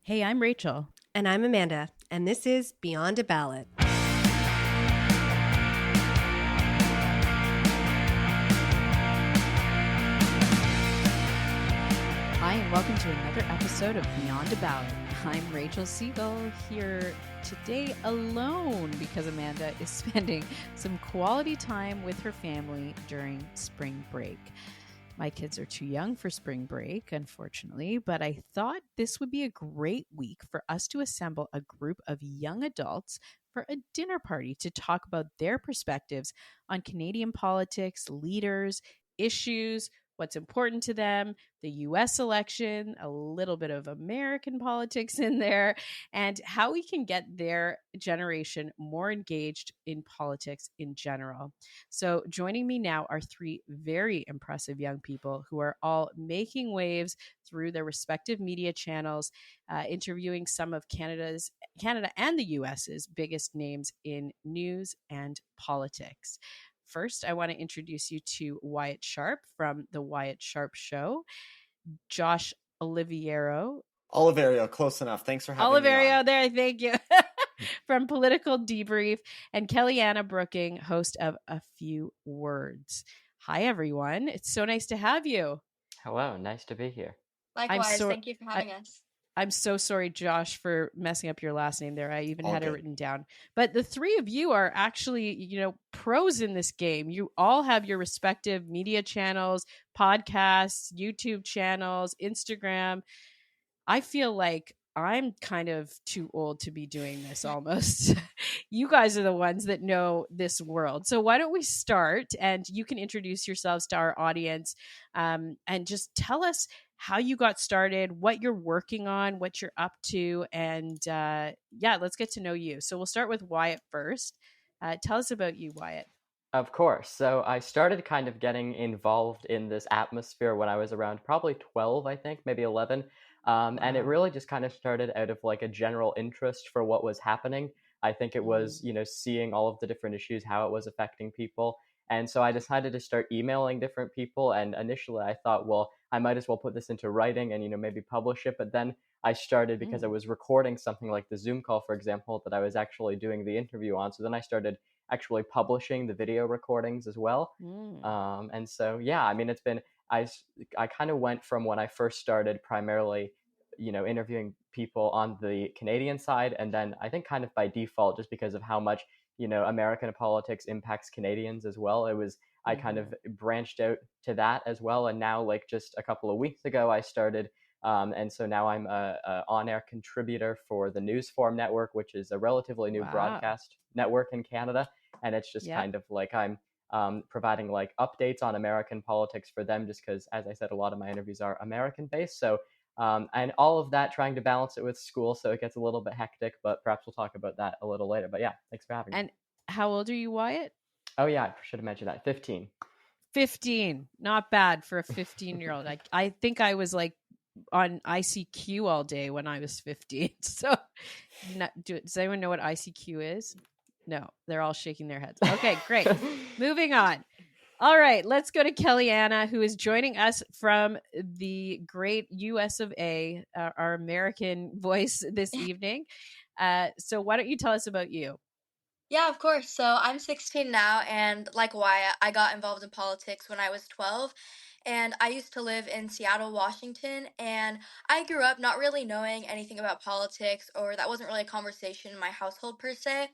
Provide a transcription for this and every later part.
Hey, I'm Rachel. And I'm Amanda, and this is Beyond a Ballot. Hi, and welcome to another episode of Beyond a Ballot. I'm Rachel Siegel, here today alone because Amanda is spending some quality time with her family during spring break. My kids are too young for spring break, unfortunately, but I thought this would be a great week for us to assemble a group of young adults for a dinner party to talk about their perspectives on Canadian politics, leaders, issues, what's important to them, the US election, a little bit of American politics in there, and how we can get their generation more engaged in politics in general. So, joining me now are three very impressive young people who are all making waves through their respective media channels, interviewing some of Canada and the US's biggest names in news and politics. First, I want to introduce you to Wyatt Sharp from The Wyatt Sharp Show, Josh Oliviero. Oliviero, close enough. Thanks for having me Oliviero, on. there, thank you. From Political Debrief, and Kellyanne Brookings, host of A Few Words. Hi, everyone. It's so nice to have you. Hello, nice to be here. Likewise, thank you for having us. I'm so sorry, Josh, for messing up your last name there. I even had good. it written down. But the three of you are actually, pros in this game. You all have your respective media channels, podcasts, YouTube channels, Instagram. I feel like I'm kind of too old to be doing this almost. You guys are the ones that know this world. So why don't we start, and you can introduce yourselves to our audience, and just tell us how you got started, what you're working on, what you're up to, and let's get to know you. So we'll start with Wyatt first. Tell us about you, Wyatt. Of course. So I started kind of getting involved in this atmosphere when I was around probably 12, I think, maybe 11. And it really just kind of started out of like a general interest for what was happening. I think it was, seeing all of the different issues, how it was affecting people. And so I decided to start emailing different people. And initially I thought, well, I might as well put this into writing and, maybe publish it. But then I started, because I was recording something like the Zoom call, for example, that I was actually doing the interview on. So then I started actually publishing the video recordings as well. And so, yeah, I mean, it's been, I kind of went from when I first started primarily, interviewing people on the Canadian side. And then I think kind of by default, just because of how much, American politics impacts Canadians as well, I kind of branched out to that as well. And now, like just a couple of weeks ago, I started. And so now I'm a on-air contributor for the Newsform Network, which is a relatively new broadcast network in Canada. And it's just kind of like I'm providing like updates on American politics for them, just because, as I said, a lot of my interviews are American based. So, and all of that, trying to balance it with school. So it gets a little bit hectic, but perhaps we'll talk about that a little later. But yeah, thanks for having me. And how old are you, Wyatt? Oh yeah, I should have mentioned that. 15. 15. Not bad for a 15-year-old. I think I was like on ICQ all day when I was 15. So does anyone know what ICQ is? No, they're all shaking their heads. Okay, great. Moving on. All right, let's go to Kellyanne, who is joining us from the great US of A, our American voice this evening. So why don't you tell us about you? Yeah, of course. So I'm 16 now, and like Wyatt, I got involved in politics when I was 12. And I used to live in Seattle, Washington, and I grew up not really knowing anything about politics, or that wasn't really a conversation in my household per se.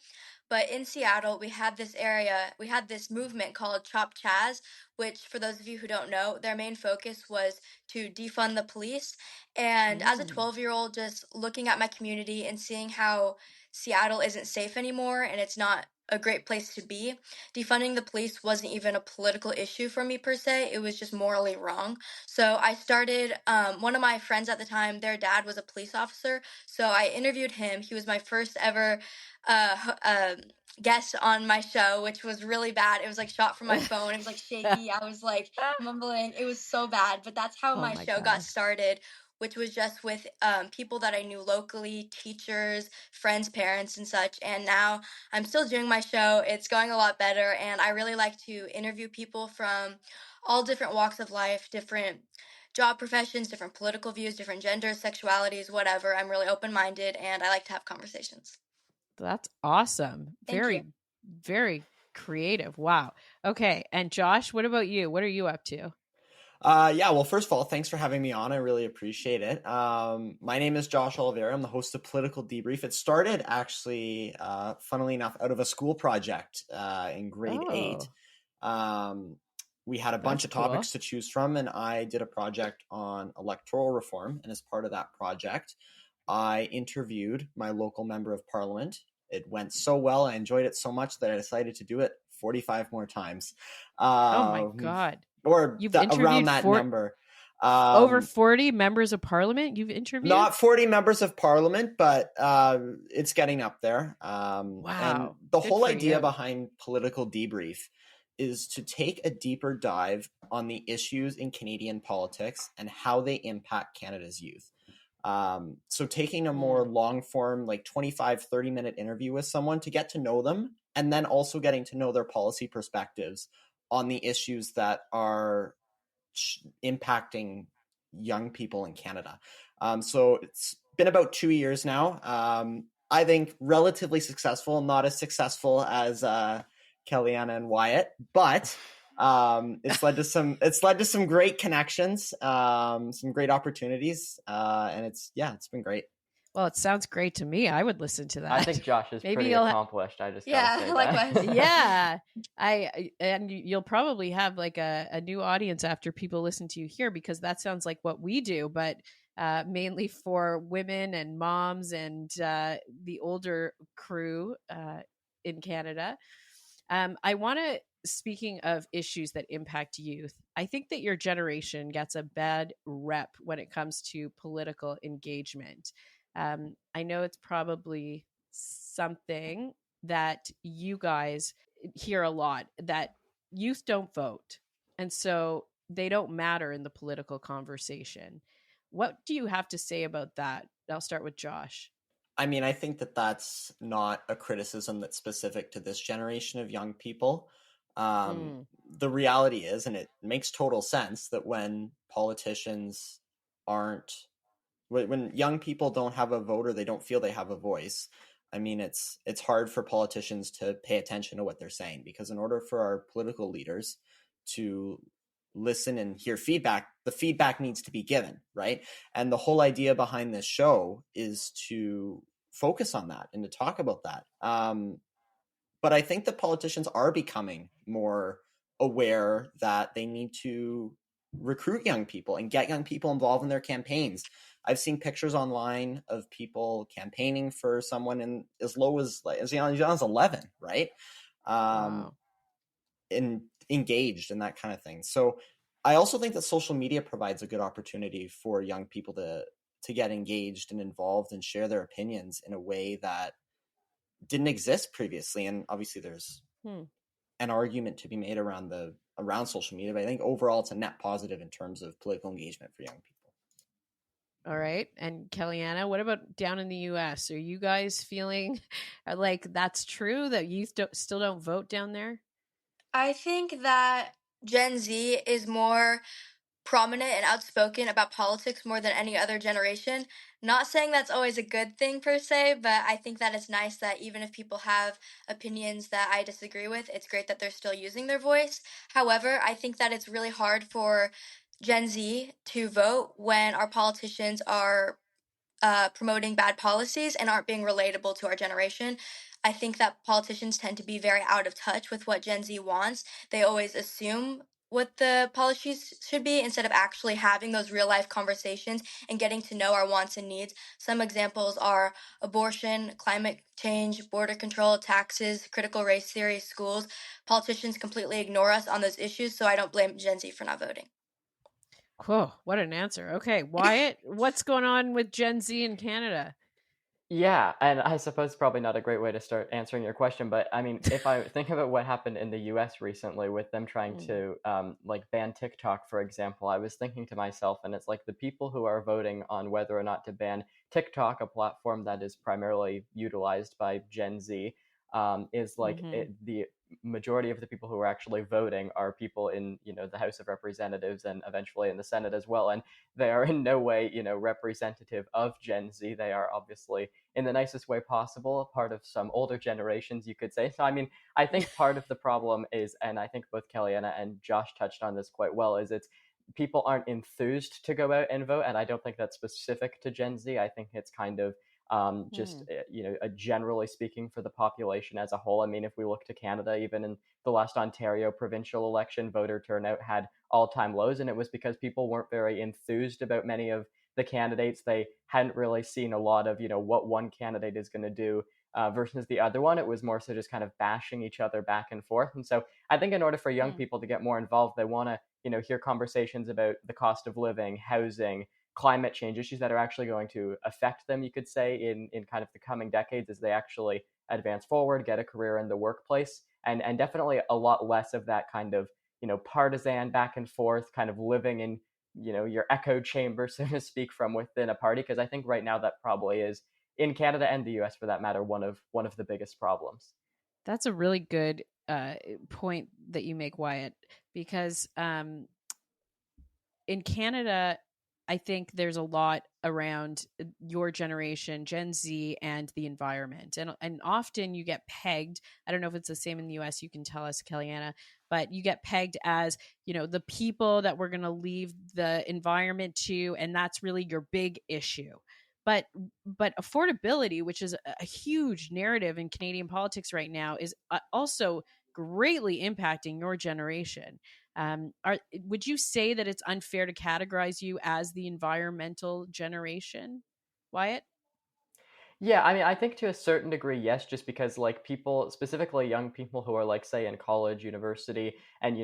But in Seattle, we had this movement called Chop Chaz, which, for those of you who don't know, their main focus was to defund the police. And as a 12-year-old, just looking at my community and seeing how Seattle isn't safe anymore and it's not a great place to be, defunding the police wasn't even a political issue for me per se. It was just morally wrong. So I started, one of my friends at the time, their dad was a police officer. So I interviewed him. He was my first ever guest on my show, which was really bad. It was like shot from my phone. It was like shaky. I was like mumbling. It was so bad. But that's how my show got started, which was just with people that I knew locally, teachers, friends, parents, and such. And now I'm still doing my show. It's going a lot better. And I really like to interview people from all different walks of life, different job professions, different political views, different genders, sexualities, whatever. I'm really open-minded and I like to have conversations. That's awesome. Thank you. Very, very creative. Wow. Okay. And Josh, what about you? What are you up to? Yeah, well, first of all, thanks for having me on. I really appreciate it. My name is Josh Oliviero. I'm the host of Political Debrief. It started actually, funnily enough, out of a school project in grade 8. We had a bunch of topics to choose from, and I did a project on electoral reform. And as part of that project, I interviewed my local member of parliament. It went so well. I enjoyed it so much that I decided to do it 45 more times. Oh my God. Or around that number. Over 40 members of parliament you've interviewed? Not 40 members of parliament, but it's getting up there. Wow. And the whole idea behind Political Debrief is to take a deeper dive on the issues in Canadian politics and how they impact Canada's youth. So taking a more long form, like 25, 30-minute interview with someone to get to know them, and then also getting to know their policy perspectives on the issues that are impacting young people in Canada. So it's been about 2 years now. I think relatively successful, not as successful as Kellyanne and Wyatt, but it's led to some great connections, some great opportunities, and it's been great. Well, it sounds great to me. I would listen to that. I think Josh is pretty accomplished. I just gotta say likewise. that. Yeah, and you'll probably have like a new audience after people listen to you here, because that sounds like what we do, but mainly for women and moms and the older crew in Canada. I want to. Speaking of issues that impact youth, I think that your generation gets a bad rep when it comes to political engagement. I know it's probably something that you guys hear a lot, that youth don't vote, and so they don't matter in the political conversation. What do you have to say about that? I'll start with Josh. I mean, I think that that's not a criticism that's specific to this generation of young people. The reality is, and it makes total sense, that when politicians when young people don't have a vote or they don't feel they have a voice, I mean, it's hard for politicians to pay attention to what they're saying, because in order for our political leaders to listen and hear feedback, the feedback needs to be given, right? And the whole idea behind this show is to focus on that and to talk about that. But I think that politicians are becoming more aware that they need to recruit young people and get young people involved in their campaigns. I've seen pictures online of people campaigning for someone in as low as young as 11, right? Wow. And engaged in that kind of thing. So I also think that social media provides a good opportunity for young people to get engaged and involved and share their opinions in a way that didn't exist previously. And obviously there's an argument to be made around social media, but I think overall it's a net positive in terms of political engagement for young people. All right. And Kellyanne, what about down in the US? Are you guys feeling like that's true, that youth still don't vote down there? I think that Gen Z is more prominent and outspoken about politics more than any other generation. Not saying that's always a good thing per se, but I think that it's nice that even if people have opinions that I disagree with, it's great that they're still using their voice. However, I think that it's really hard for Gen Z to vote when our politicians are promoting bad policies and aren't being relatable to our generation. I think that politicians tend to be very out of touch with what Gen Z wants. They always assume what the policies should be instead of actually having those real life conversations and getting to know our wants and needs. Some examples are abortion, climate change, border control, taxes, critical race theory, schools. Politicians completely ignore us on those issues, so I don't blame Gen Z for not voting. Whoa, what an answer. Okay, Wyatt, what's going on with Gen Z in Canada? Yeah, and I suppose probably not a great way to start answering your question, but I mean, if I think about what happened in the US recently with them trying to like ban TikTok, for example, I was thinking to myself, and it's like the people who are voting on whether or not to ban TikTok, a platform that is primarily utilized by Gen Z, is like the majority of the people who are actually voting are people in, the House of Representatives and eventually in the Senate as well. And they are in no way, representative of Gen Z. They are obviously, in the nicest way possible, part of some older generations, you could say. So, I mean, I think part of the problem is, and I think both Kellyanne and Josh touched on this quite well, is it's people aren't enthused to go out and vote. And I don't think that's specific to Gen Z. I think it's kind of just generally speaking for the population as a whole. I mean, if we look to Canada, even in the last Ontario provincial election, voter turnout had all-time lows, and it was because people weren't very enthused about many of the candidates. They hadn't really seen a lot of what one candidate is going to do versus the other one. It was more so just kind of bashing each other back and forth. And so I think in order for young people to get more involved, they want to hear conversations about the cost of living, housing, climate change, issues that are actually going to affect them, you could say, in kind of the coming decades as they actually advance forward, get a career in the workplace, and definitely a lot less of that kind of partisan back and forth, kind of living in your echo chamber, so to speak, from within a party. Because I think right now that probably is, in Canada and the US for that matter, one of the biggest problems. That's a really good point that you make, Wyatt, because in Canada, I think there's a lot around your generation, Gen Z, and the environment. And often you get pegged. I don't know if it's the same in the US, you can tell us, Kellyanne, but you get pegged as, the people that we're going to leave the environment to, and that's really your big issue. But affordability, which is a huge narrative in Canadian politics right now, is also greatly impacting your generation. Would you say that it's unfair to categorize you as the environmental generation, Wyatt? Yeah, I mean, I think to a certain degree, yes, just because like people, specifically young people who are like, say, in college, university, and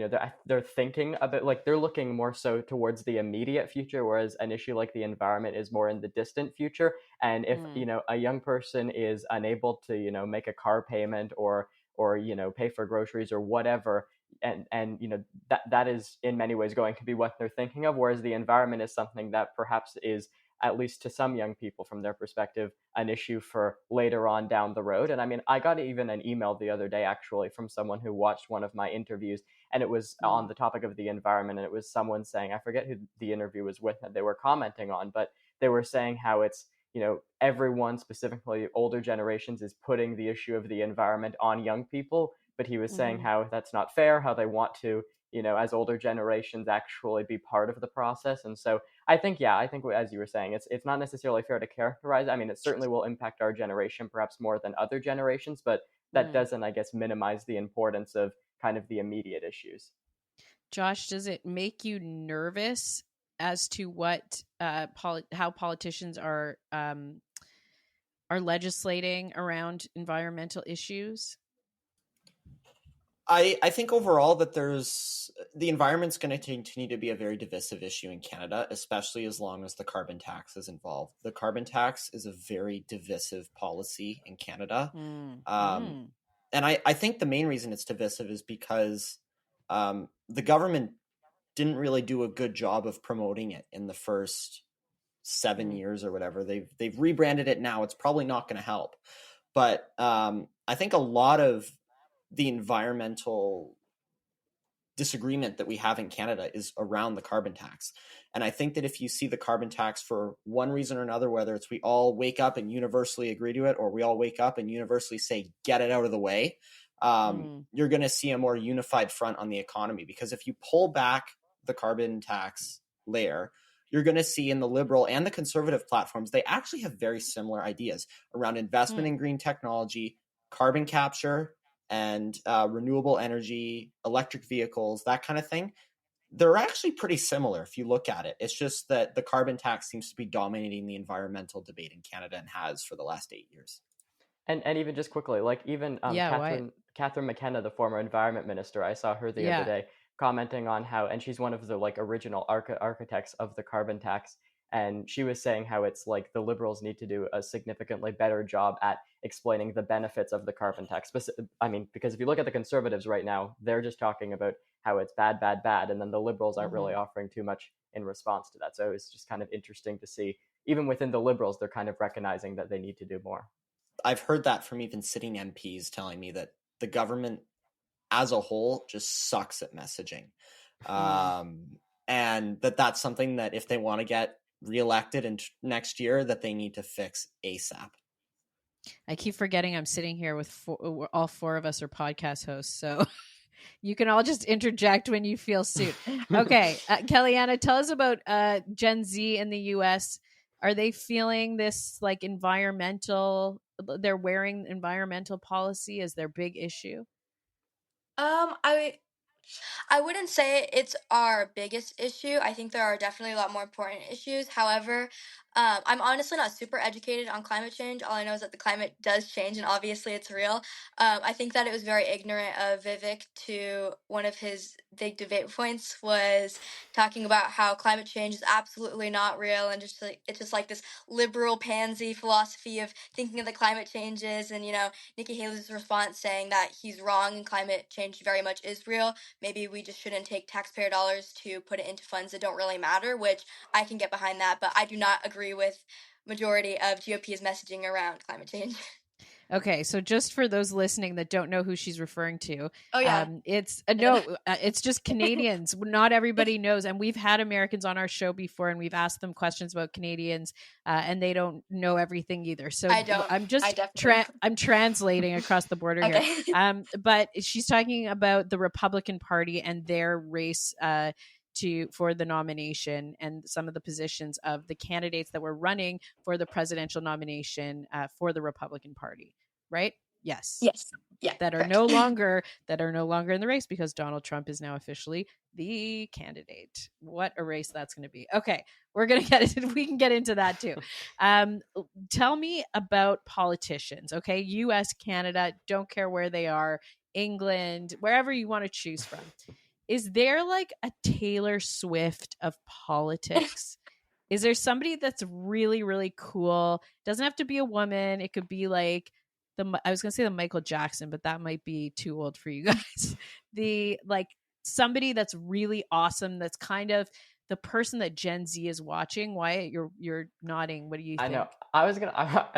they're thinking about, like, they're looking more so towards the immediate future, whereas an issue like the environment is more in the distant future. And if a young person is unable to make a car payment or pay for groceries or whatever, and that is in many ways going to be what they're thinking of, whereas the environment is something that perhaps is, at least to some young people from their perspective, an issue for later on down the road. And I mean, I got even an email the other day actually from someone who watched one of my interviews, and it was on the topic of the environment, and it was someone saying, I forget who the interview was with that they were commenting on, but they were saying how it's everyone, specifically older generations, is putting the issue of the environment on young people. But he was saying how that's not fair, how they want to as older generations actually be part of the process. And so I think as you were saying, it's not necessarily fair to characterize. I mean, it certainly will impact our generation perhaps more than other generations, but that doesn't, I guess, minimize the importance of kind of the immediate issues. Josh, does it make you nervous as to what how politicians are legislating around environmental issues? I think overall that the environment's going to continue to be a very divisive issue in Canada, especially as long as the carbon tax is involved. The carbon tax is a very divisive policy in Canada. And I think the main reason it's divisive is because the government didn't really do a good job of promoting it in the first 7 years or whatever. They've rebranded it now. It's probably not going to help. But I think a lot of the environmental disagreement that we have in Canada is around the carbon tax. And I think that if you see the carbon tax for one reason or another, whether it's we all wake up and universally agree to it, or we all wake up and universally say, get it out of the way, you're going to see a more unified front on the economy. Because if you pull back the carbon tax layer, you're going to see in the liberal and the conservative platforms, they actually have very similar ideas around investment in green technology, carbon capture, and renewable energy, electric vehicles, that kind of thing. They're actually pretty similar if you look at it. It's just that the carbon tax seems to be dominating the environmental debate in Canada and has for the last 8 years. And even just quickly, like even Catherine McKenna, the former environment minister, I saw her the other day commenting on how, and she's one of the like original architects of the carbon tax, and she was saying how it's like the Liberals need to do a significantly better job at explaining the benefits of the carbon tax. I mean, because if you look at the Conservatives right now, they're just talking about how it's bad, bad, bad, and then the Liberals aren't really offering too much in response to that. So it's just kind of interesting to see, even within the Liberals, they're kind of recognizing that they need to do more. I've heard that from even sitting MPs telling me that the government as a whole just sucks at messaging. And that's something that if they want to get reelected in next year, that they need to fix ASAP. I keep forgetting I'm sitting here with all four of us are podcast hosts, so you can all just interject when you feel suit. Okay, Kellyanne, tell us about Gen Z in the U.S. Are they feeling this like environmental? They're wearing environmental policy as their big issue. I wouldn't say it's our biggest issue. I think there are definitely a lot more important issues. However, I'm honestly not super educated on climate change. All I know is that the climate does change, and obviously it's real. I think that it was very ignorant of Vivek to one of his big debate points was talking about how climate change is absolutely not real, and just like it's just like this liberal pansy philosophy of thinking that climate changes. And Nikki Haley's response saying that he's wrong and climate change very much is real. Maybe we just shouldn't take taxpayer dollars to put it into funds that don't really matter, which I can get behind that, but I do not agree with majority of GOP's messaging around climate change. Okay, so just for those listening that don't know who she's referring to, Oh yeah, it's just Canadians. Not everybody knows, and we've had Americans on our show before, and we've asked them questions about Canadians, and they don't know everything either. So I don't. I'm just I'm translating across the border Okay. here. But she's talking about the Republican Party and their race for the nomination and some of the positions of the candidates that were running for the presidential nomination for the Republican Party, right? Yes. Yes. Yeah. That are correct. no longer in the race because Donald Trump is now officially the candidate. What a race that's going to be. Okay, we can get into that too. Tell me about politicians. Okay, U.S., Canada, don't care where they are, England, wherever you want to choose from. Is there like a Taylor Swift of politics? Is there somebody that's really, really cool? Doesn't have to be a woman. It could be like I was going to say the Michael Jackson, but that might be too old for you guys. Somebody that's really awesome. That's kind of the person that Gen Z is watching. Wyatt, you're nodding. What do you think? I know. I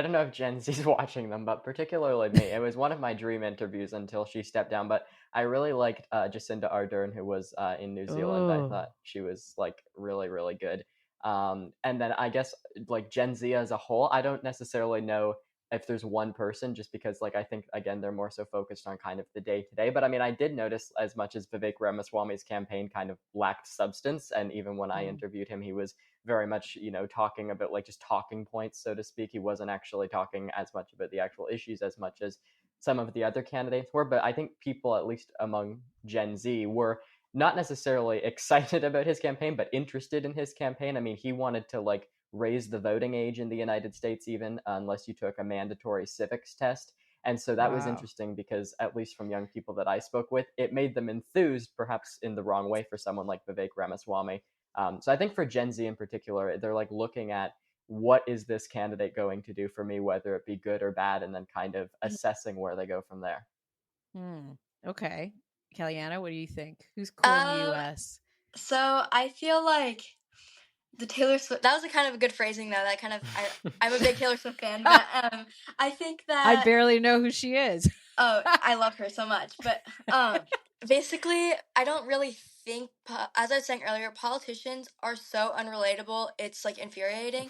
don't know if Gen Z's watching them, but particularly me. It was one of my dream interviews until she stepped down. But I really liked Jacinda Ardern, who was in New Zealand. I thought she was like really, really good. And then I guess like Gen Z as a whole, I don't necessarily know if there's one person, just because like I think again they're more so focused on kind of the day to day. But I mean, I did notice as much as Vivek Ramaswamy's campaign kind of lacked substance, and even when I interviewed him, he was very much talking about like just talking points, so to speak. He wasn't actually talking as much about the actual issues as much as some of the other candidates were. But I think people, at least among Gen Z, were not necessarily excited about his campaign, but interested in his campaign. I mean, he wanted to like raise the voting age in the United States, even unless you took a mandatory civics test. And so that was interesting because, at least from young people that I spoke with, it made them enthused, perhaps in the wrong way for someone like Vivek Ramaswamy. So I think for Gen Z in particular, they're like looking at what is this candidate going to do for me, whether it be good or bad, and then kind of assessing where they go from there. Okay. Kellyanne, what do you think? Who's cool in the US? So I feel like the Taylor Swift, that was a kind of a good phrasing though. That kind of, I'm a big Taylor Swift fan, but I think that I barely know who she is. Oh, I love her so much. But basically, I don't really think, as I was saying earlier, politicians are so unrelatable. It's like infuriating.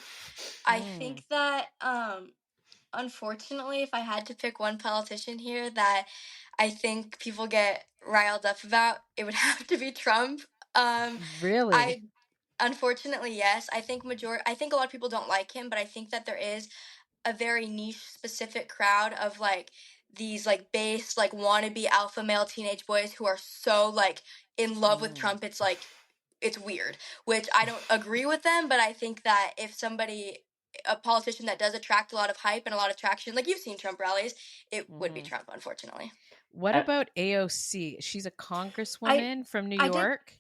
I think that unfortunately, if I had to pick one politician here that I think people get riled up about, it would have to be Trump. Really? Unfortunately, yes. I think a lot of people don't like him, but I think that there is a very niche specific crowd of like these like base like wannabe alpha male teenage boys who are so like in love with Trump. It's like it's weird, which I don't agree with them, but I think that if a politician that does attract a lot of hype and a lot of traction, like you've seen Trump rallies, it would be Trump, unfortunately. What about AOC? She's a congresswoman from New York.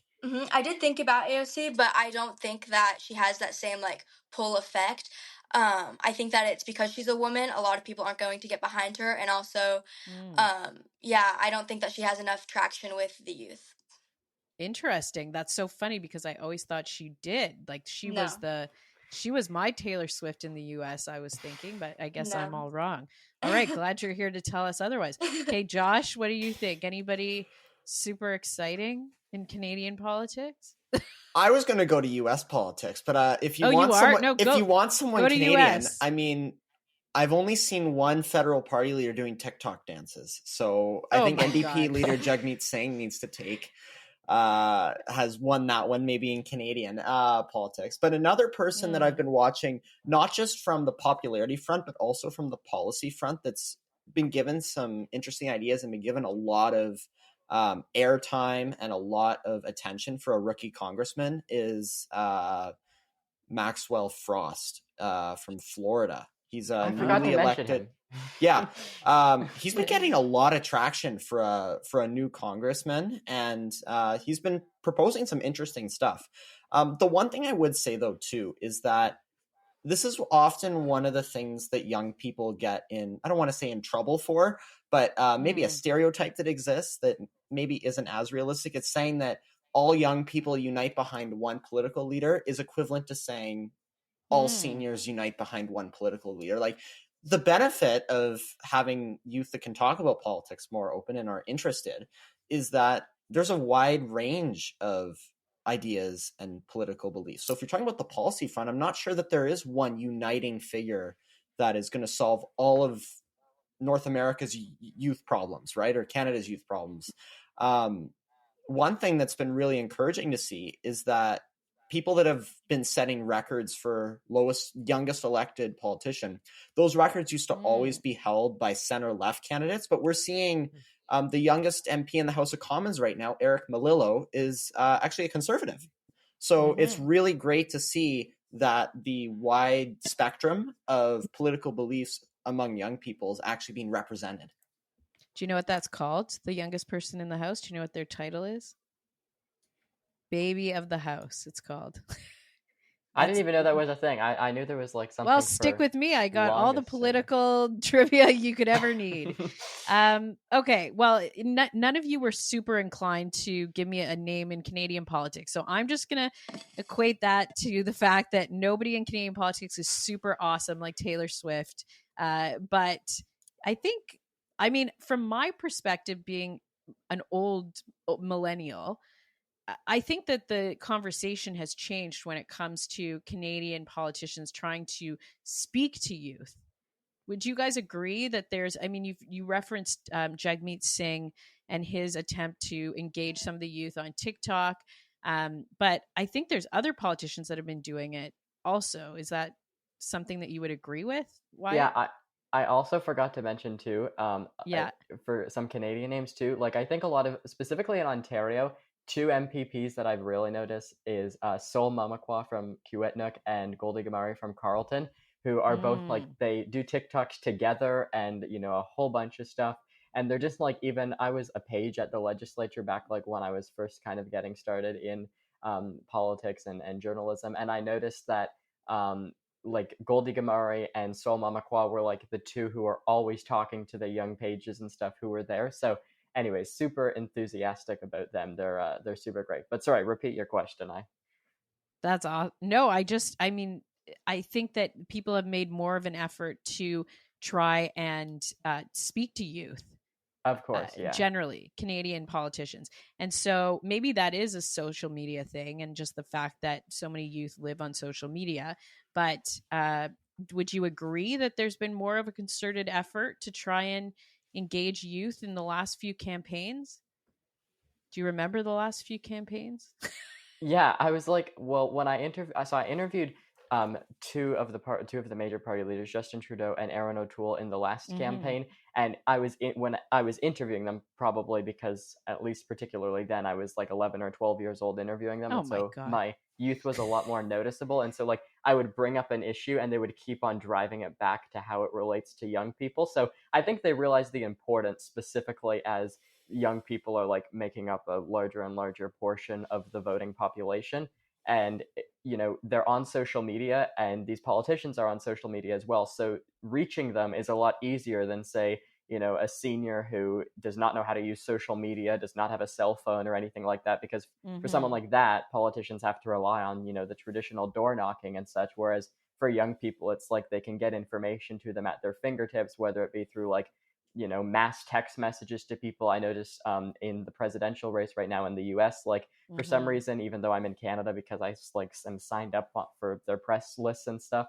I did think about AOC, but I don't think that she has that same like pull effect. I think that it's because she's a woman, a lot of people aren't going to get behind her, and also I don't think that she has enough traction with the youth. Interesting. That's so funny because I always thought she did. Like she was the She was my Taylor Swift in the US, I was thinking, but I guess I'm No. all wrong. All right, glad you're here to tell us otherwise. Okay, Josh, what do you think? Anybody super exciting in Canadian politics? I was going to go to U.S. politics, but if you Oh, want you are? someone, No, if go you want someone go to Canadian, US. I mean, I've only seen one federal party leader doing TikTok dances, so I Oh think my NDP God. leader Jagmeet Singh needs to take has won that one maybe in Canadian politics. But another person that I've been watching, not just from the popularity front, but also from the policy front, that's been given some interesting ideas and been given a lot of airtime and a lot of attention for a rookie congressman is Maxwell Frost from Florida. He's a I forgot newly to mention elected. him. Yeah, he's been getting a lot of traction for a new congressman, and he's been proposing some interesting stuff. The one thing I would say though too is that this is often one of the things that young people get in, I don't want to say in trouble for, but maybe a stereotype that exists that maybe isn't as realistic. It's saying that all young people unite behind one political leader is equivalent to saying all seniors unite behind one political leader. Like, the benefit of having youth that can talk about politics more open and are interested is that there's a wide range of ideas and political beliefs. So if you're talking about the policy front, I'm not sure that there is one uniting figure that is going to solve all of North America's youth problems, right? Or Canada's youth problems. One thing that's been really encouraging to see is that people that have been setting records for youngest elected politician, those records used to always be held by center left candidates, but we're seeing the youngest MP in the House of Commons right now, Eric Melillo, is actually a conservative. So it's really great to see that the wide spectrum of political beliefs among young people is actually being represented. Do you know what that's called? The youngest person in the house. Do you know what their title is? Baby of the house, it's called. I didn't even know that was a thing. I knew there was like something. Well, stick with me. I got all the longest singer. political trivia you could ever need. Okay. Well, none of you were super inclined to give me a name in Canadian politics. So I'm just going to equate that to the fact that nobody in Canadian politics is super awesome like Taylor Swift. But I think, I mean, from my perspective, being an old millennial, I think that the conversation has changed when it comes to Canadian politicians trying to speak to youth. Would you guys agree that there's, I mean, you referenced Jagmeet Singh and his attempt to engage some of the youth on TikTok, but I think there's other politicians that have been doing it also. Is that something that you would agree with? Why? Yeah, I also forgot to mention too, Yeah. for some Canadian names too, like I think a lot of, specifically in Ontario, two MPPs that I've really noticed is Sol Mamakwa from Kiwetinoong and Goldie Gamari from Carleton, who are both like, they do TikToks together and, you know, a whole bunch of stuff. And they're just like, even I was a page at the legislature back like when I was first kind of getting started in politics and journalism. And I noticed that like Goldie Gamari and Sol Mamakwa were like the two who are always talking to the young pages and stuff who were there. So anyways, super enthusiastic about them. They're super great. But sorry, repeat your question. That's awesome. No, I mean, I think that people have made more of an effort to try and speak to youth. Of course, yeah. Generally, Canadian politicians. And so maybe that is a social media thing and just the fact that so many youth live on social media. But would you agree that there's been more of a concerted effort to try and engage youth in the last few campaigns? Do you remember the last few campaigns? Yeah, I was like, well, when I interviewed two of the major party leaders, Justin Trudeau and Erin O'Toole, in the last campaign, and when I was interviewing them, probably because at least particularly then I was like 11 or 12 years old interviewing them, and so my youth was a lot more noticeable, and so like I would bring up an issue and they would keep on driving it back to how it relates to young people. So I think they realized the importance, specifically as young people are like making up a larger and larger portion of the voting population. And, you know, they're on social media and these politicians are on social media as well. So reaching them is a lot easier than, say, a senior who does not know how to use social media, does not have a cell phone or anything like that, because for someone like that, politicians have to rely on, the traditional door knocking and such. Whereas for young people, it's like they can get information to them at their fingertips, whether it be through like, mass text messages to people. I notice in the presidential race right now in the US, like for some reason, even though I'm in Canada, because I like am signed up for their press lists and stuff,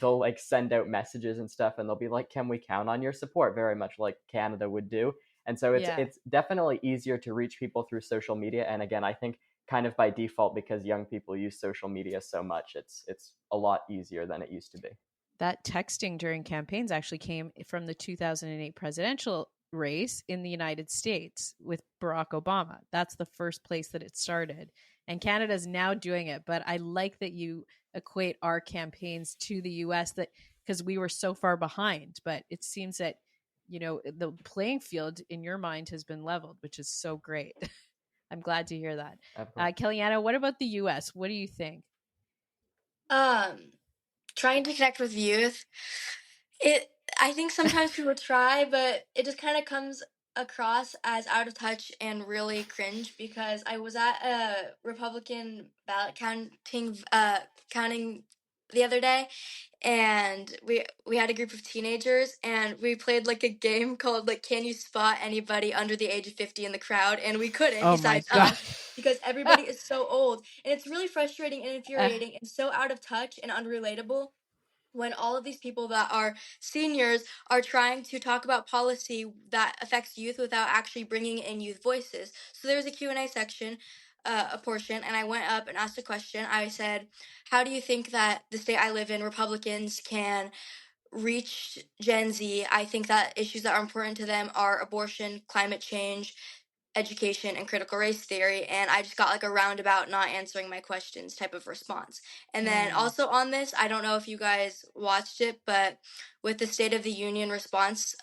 they'll like send out messages and stuff, and they'll be like, can we count on your support, very much like Canada would do. And so it's definitely easier to reach people through social media. And again, I think kind of by default, because young people use social media so much, it's a lot easier than it used to be. That texting during campaigns actually came from the 2008 presidential race in the United States with Barack Obama. That's the first place that it started. And Canada's now doing it. But I like that you equate our campaigns to the US, that because we were so far behind. But it seems that, the playing field in your mind has been leveled, which is so great. I'm glad to hear that. Kellyanne, what about the US? What do you think? Trying to connect with youth. I think sometimes people try, but it just kind of comes across as out of touch and really cringe, because I was at a Republican ballot counting the other day, and we had a group of teenagers, and we played like a game called like Can You Spot Anybody Under the Age of 50 in the crowd, and we couldn't, besides us, because everybody is so old, and it's really frustrating and infuriating and so out of touch and unrelatable when all of these people that are seniors are trying to talk about policy that affects youth without actually bringing in youth voices. So there was a Q&A section, a portion, and I went up and asked a question. I said, how do you think that the state I live in, Republicans can reach Gen Z? I think that issues that are important to them are abortion, climate change, education, and critical race theory. And I just got like a roundabout not answering my questions type of response. And then also on this, I don't know if you guys watched it, but with the State of the Union response,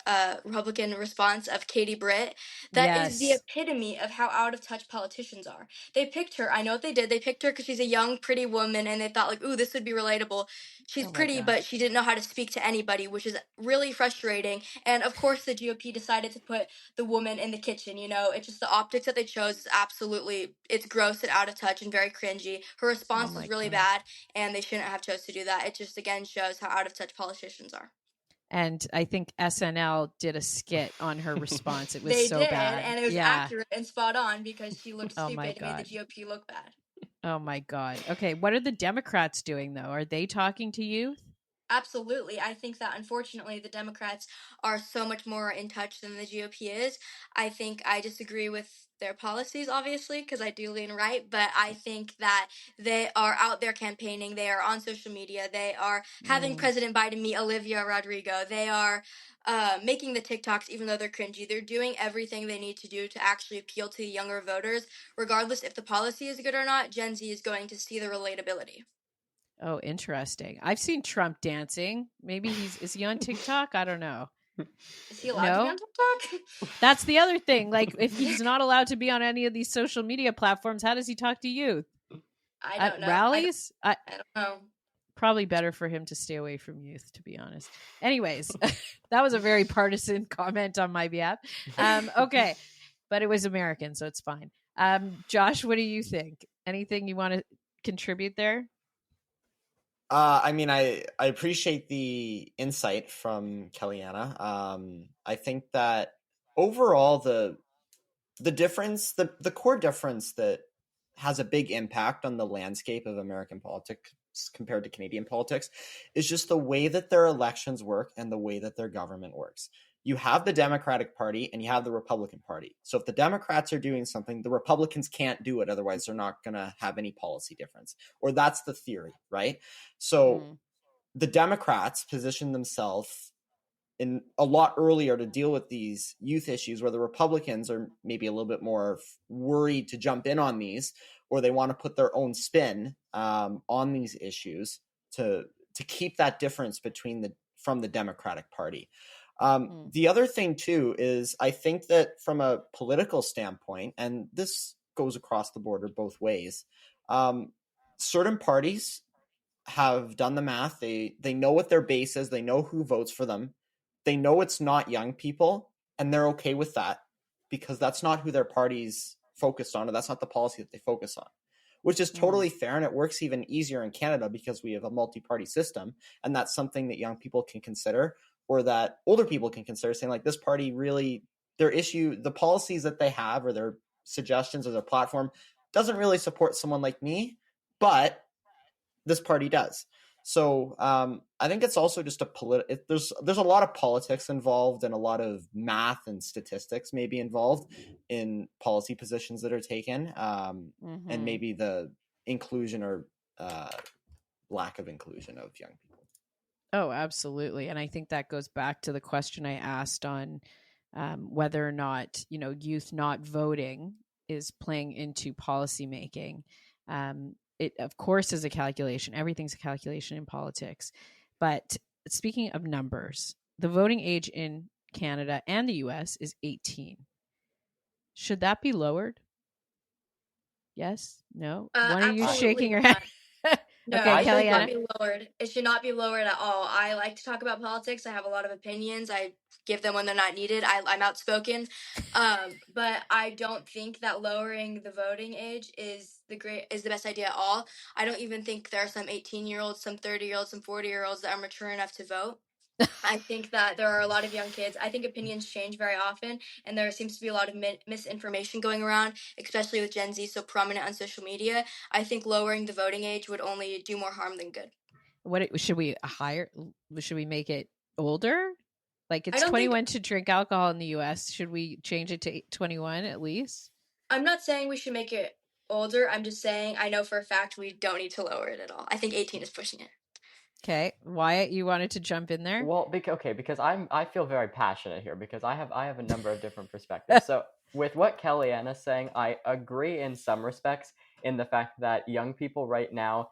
Republican response of Katie Britt, that is the epitome of how out of touch politicians are. They picked her. I know what they did. They picked her because she's a young, pretty woman, and they thought like, ooh, this would be relatable. She's pretty, but she didn't know how to speak to anybody, which is really frustrating. And of course, the GOP decided to put the woman in the kitchen. It's just the optics that they chose is absolutely, it's gross and out of touch and very cringy. Her response was really bad, and they shouldn't have chose to do that. It just again shows how out of touch politicians are. And I think SNL did a skit on her response. It was they so did, bad. And it was accurate and spot on, because she looked stupid and made the GOP look bad. Oh my God. Okay, what are the Democrats doing though? Are they talking to youth? Absolutely. I think that unfortunately the Democrats are so much more in touch than the GOP is. I think I disagree with their policies, obviously, because I do lean right, but I think that they are out there campaigning. They are on social media. They are having President Biden meet Olivia Rodrigo. They are making the TikToks, even though they're cringy. They're doing everything they need to do to actually appeal to the younger voters. Regardless if the policy is good or not, Gen Z is going to see the relatability. Oh, interesting. I've seen Trump dancing. Maybe is he on TikTok? I don't know. Is he allowed to be on TikTok? That's the other thing. Like, if he's not allowed to be on any of these social media platforms, how does he talk to youth? I don't know. Rallies? I don't know. Probably better for him to stay away from youth, to be honest. Anyways, that was a very partisan comment on my behalf. Okay, but it was American, so it's fine. Josh, what do you think? Anything you want to contribute there? I appreciate the insight from Kellyanne. I think that overall the difference, the core difference that has a big impact on the landscape of American politics compared to Canadian politics is just the way that their elections work and the way that their government works. You have the Democratic Party and you have the Republican Party. So if the Democrats are doing something, the Republicans can't do it. Otherwise, they're not going to have any policy difference. Or that's the theory, right? So the Democrats position themselves in a lot earlier to deal with these youth issues, where the Republicans are maybe a little bit more worried to jump in on these, or they want to put their own spin on these issues to keep that difference from the Democratic Party. The other thing too is I think that from a political standpoint, and this goes across the border both ways, certain parties have done the math. They know what their base is. They know who votes for them. they know it's not young people, and they're okay with that because that's not who their party's focused on, or that's not the policy that they focus on, which is totally fair. And it works even easier in Canada because we have a multi-party system, and that's something that young people can consider, or that older people can consider, saying like, this party really, the policies that they have, or their suggestions, or their platform doesn't really support someone like me, but this party does. So I think it's also just there's a lot of politics involved, and a lot of math and statistics maybe involved in policy positions that are taken, and maybe the inclusion or lack of inclusion of young people. Oh, absolutely. And I think that goes back to the question I asked on whether or not, youth not voting is playing into policymaking. It, of course, is a calculation. Everything's a calculation in politics. But speaking of numbers, the voting age in Canada and the US is 18. Should that be lowered? Yes? No? One of you shaking your head? No, Okay, it should not Kellyanne. be lowered. It should not be lowered at all. I like to talk about politics. I have a lot of opinions. I give them when they're not needed. I'm outspoken. But I don't think that lowering the voting age is the best idea at all. I don't even think there are some 18-year-olds, some 30-year-olds, some 40-year-olds that are mature enough to vote. I think that there are a lot of young kids. I think opinions change very often, and there seems to be a lot of misinformation going around, especially with Gen Z so prominent on social media. I think lowering the voting age would only do more harm than good. What should we should we make it older? Like, it's I don't 21 to drink alcohol in the US. Should we change it to 21 at least? I'm not saying we should make it older. I'm just saying I know for a fact we don't need to lower it at all. I think 18 is pushing it. Okay, Wyatt, you wanted to jump in there? Well, because I feel very passionate here because I have a number of different perspectives. So with what Kellyanne is saying, I agree in some respects in the fact that young people right now,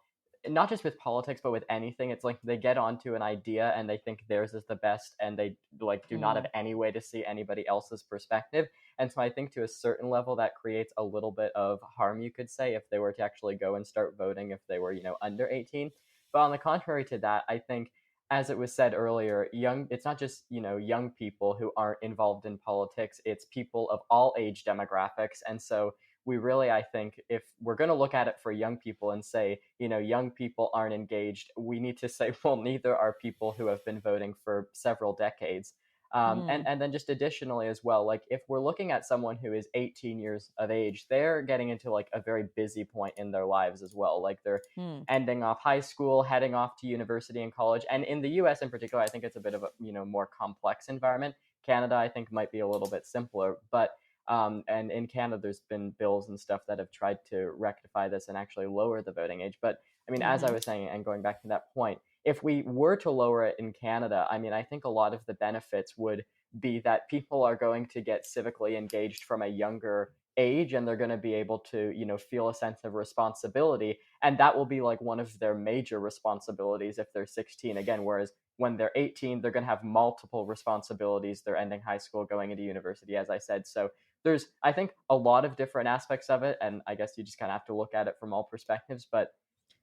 not just with politics but with anything, it's like they get onto an idea and they think theirs is the best, and they like do not have any way to see anybody else's perspective. And so I think to a certain level that creates a little bit of harm, you could say, if they were to actually go and start voting if they were, under 18. But on the contrary to that, I think, as it was said earlier, it's not just, young people who aren't involved in politics, it's people of all age demographics. And so we really, I think, if we're going to look at it for young people and say, young people aren't engaged, we need to say, well, neither are people who have been voting for several decades. And then just additionally as well, like if we're looking at someone who is 18 years of age, they're getting into like a very busy point in their lives as well. Like they're ending off high school, heading off to university and college. And in the US in particular, I think it's a bit of a, more complex environment. Canada, I think, might be a little bit simpler, but and in Canada, there's been bills and stuff that have tried to rectify this and actually lower the voting age. But I mean, as I was saying, and going back to that point, if we were to lower it in Canada, I mean, I think a lot of the benefits would be that people are going to get civically engaged from a younger age, and they're going to be able to, feel a sense of responsibility. And that will be like one of their major responsibilities if they're 16 again, whereas when they're 18, they're going to have multiple responsibilities. They're ending high school, going into university, as I said. So there's, I think, a lot of different aspects of it. And I guess you just kind of have to look at it from all perspectives, but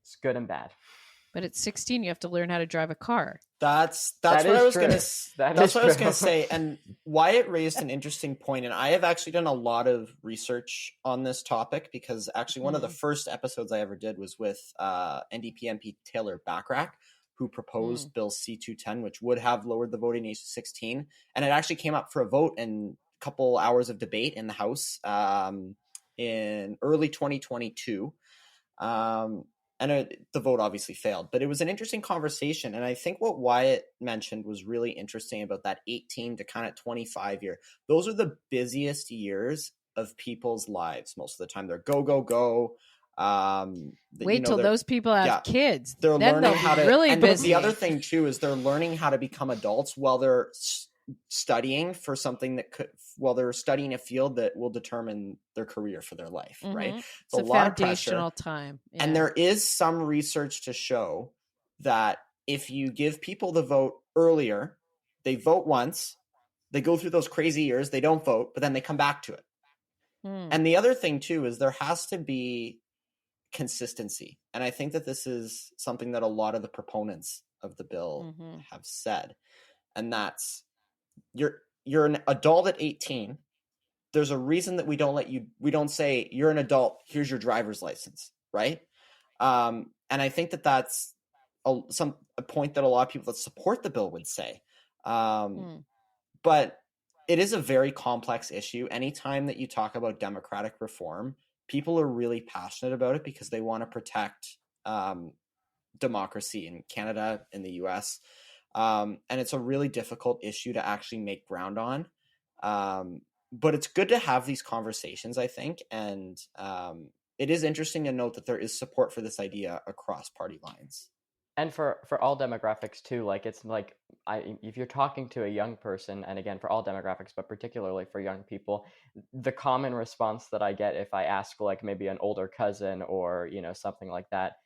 it's good and bad. But at 16, you have to learn how to drive a car. That's what I was going to say. And Wyatt raised an interesting point, and I have actually done a lot of research on this topic because actually one of the first episodes I ever did was with NDP MP Taylor Backrack, who proposed Bill C-210, which would have lowered the voting age to 16. And it actually came up for a vote in a couple hours of debate in the House in early 2022. And the vote obviously failed, but it was an interesting conversation. And I think what Wyatt mentioned was really interesting about that 18 to kind of 25 year. Those are the busiest years of people's lives. Most of the time they're go, go, go. Wait till those people have kids. They're then learning how to really and busy. The other thing too is they're learning how to become adults while they're studying for something while they're studying a field that will determine their career for their life, right? It's a lot foundational of time. Yeah. And there is some research to show that if you give people the vote earlier, they vote once, they go through those crazy years, they don't vote, but then they come back to it. And the other thing too is there has to be consistency. And I think that this is something that a lot of the proponents of the bill have said. And that's you're an adult at 18. There's a reason that we don't say you're an adult, here's your driver's license, right? And I think that that's a point that a lot of people that support the bill would say. But it is a very complex issue. Anytime that you talk about democratic reform, people are really passionate about it because they want to protect democracy in Canada, in the US. And it's a really difficult issue to actually make ground on. But it's good to have these conversations, I think. And it is interesting to note that there is support for this idea across party lines. And for all demographics too, like it's like if you're talking to a young person, and again for all demographics, but particularly for young people, the common response that I get if I ask like maybe an older cousin or something like that,